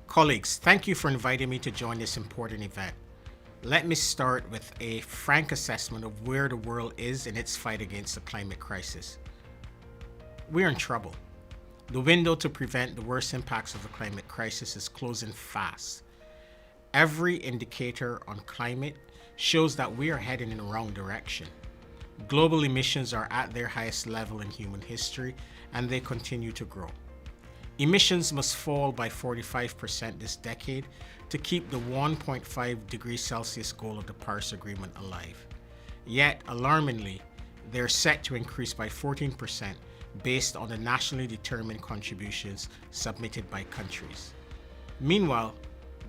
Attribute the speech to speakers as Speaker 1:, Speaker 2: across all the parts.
Speaker 1: Colleagues, thank you for inviting me to join this important event. Let me start with a frank assessment of where the world is in its fight against the climate crisis. We're in trouble. The window to prevent the worst impacts of the climate crisis is closing fast. Every indicator on climate shows that we are heading in the wrong direction. Global emissions are at their highest level in human history, and they continue to grow. Emissions must fall by 45% this decade to keep the 1.5 degrees Celsius goal of the Paris Agreement alive. Yet, alarmingly, they're set to increase by 14% based on the nationally determined contributions submitted by countries. Meanwhile,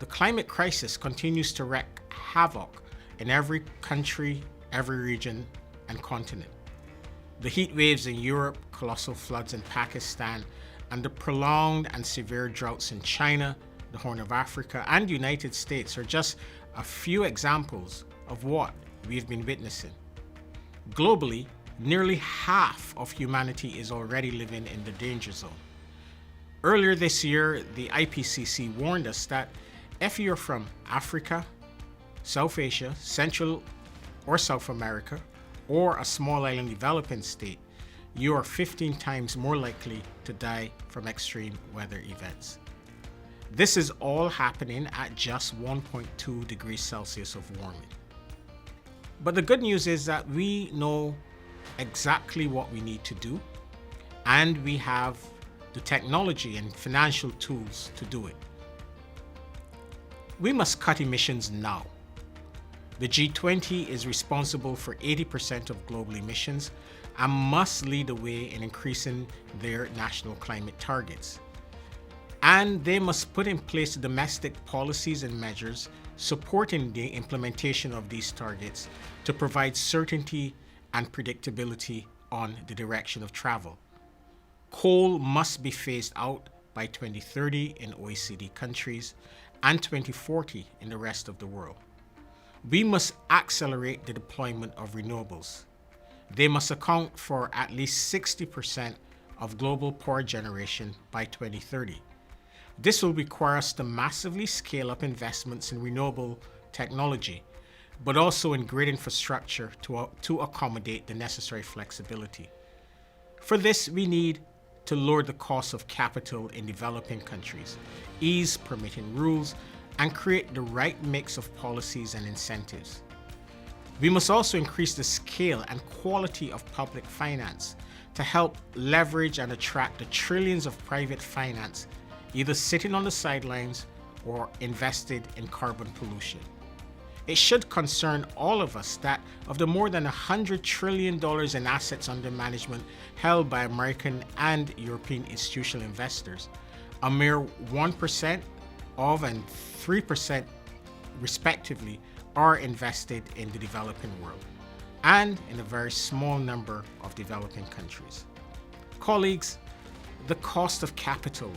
Speaker 1: the climate crisis continues to wreak havoc in every country, every region, and continent. The heat waves in Europe, colossal floods in Pakistan, and the prolonged and severe droughts in China, the Horn of Africa, and the United States are just a few examples of what we've been witnessing. Globally, nearly half of humanity is already living in the danger zone. Earlier this year, the IPCC warned us that if you're from Africa, South Asia, Central or South America, or a small island developing state, you are 15 times more likely to die from extreme weather events. This is all happening at just 1.2 degrees Celsius of warming. But the good news is that we know exactly what we need to do, and we have the technology and financial tools to do it. We must cut emissions now. The G20 is responsible for 80% of global emissions and must lead the way in increasing their national climate targets. And they must put in place domestic policies and measures supporting the implementation of these targets to provide certainty and predictability on the direction of travel. Coal must be phased out by 2030 in OECD countries and 2040 in the rest of the world. We must accelerate the deployment of renewables. They must account for at least 60% of global power generation by 2030. This will require us to massively scale up investments in renewable technology, but also in grid infrastructure to accommodate the necessary flexibility. For this, we need to lower the cost of capital in developing countries, ease permitting rules, and create the right mix of policies and incentives. We must also increase the scale and quality of public finance to help leverage and attract the trillions of private finance either sitting on the sidelines or invested in carbon pollution. It should concern all of us that of the more than $100 trillion in assets under management held by American and European institutional investors, a mere 1% of and 3% respectively are invested in the developing world and in a very small number of developing countries. Colleagues, the cost of capital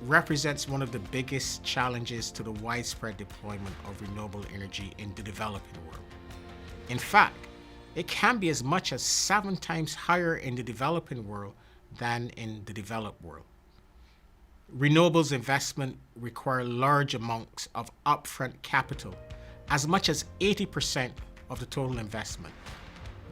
Speaker 1: represents one of the biggest challenges to the widespread deployment of renewable energy in the developing world. In fact, it can be as much as 7 times higher in the developing world than in the developed world. Renewables investment require large amounts of upfront capital, as much as 80% of the total investment.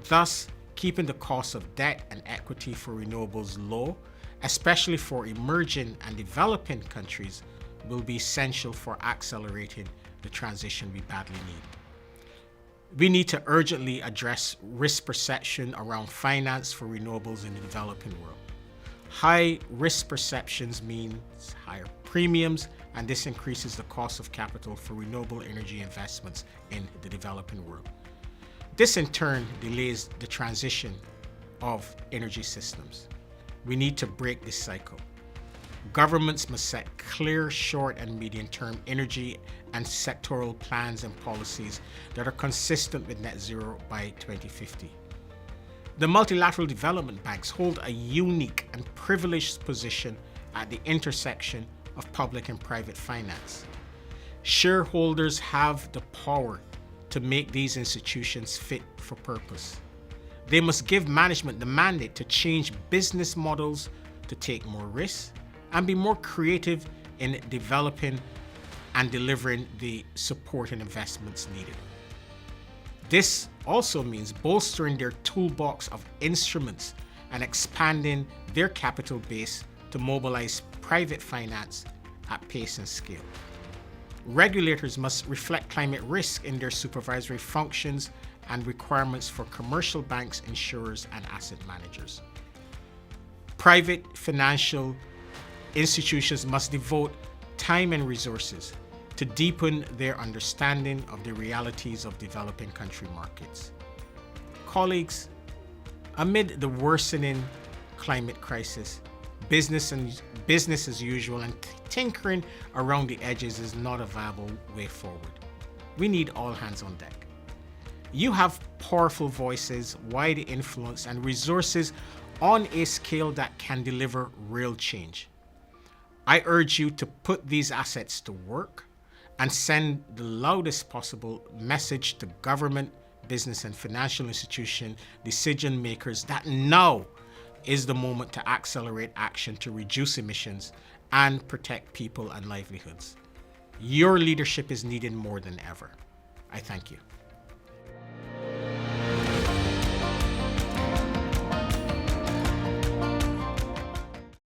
Speaker 1: Thus, keeping the cost of debt and equity for renewables low, especially for emerging and developing countries, will be essential for accelerating the transition we badly need. We need to urgently address risk perception around finance for renewables in the developing world. High risk perceptions means higher premiums, and this increases the cost of capital for renewable energy investments in the developing world. This in turn delays the transition of energy systems. We need to break this cycle. Governments must set clear short and medium-term energy and sectoral plans and policies that are consistent with net zero by 2050. The multilateral development banks hold a unique and privileged position at the intersection of public and private finance. Shareholders have the power to make these institutions fit for purpose. They must give management the mandate to change business models, to take more risks, and be more creative in developing and delivering the support and investments needed. This also means bolstering their toolbox of instruments and expanding their capital base to mobilize private finance at pace and scale. Regulators must reflect climate risk in their supervisory functions and requirements for commercial banks, insurers, and asset managers. Private financial institutions must devote time and resources to deepen their understanding of the realities of developing country markets. Colleagues, amid the worsening climate crisis, business as usual and tinkering around the edges is not a viable way forward. We need all hands on deck. You have powerful voices, wide influence, and resources on a scale that can deliver real change. I urge you to put these assets to work and send the loudest possible message to government, business, and financial institution decision makers that now is the moment to accelerate action to reduce emissions and protect people and livelihoods. Your leadership is needed more than ever. I thank you.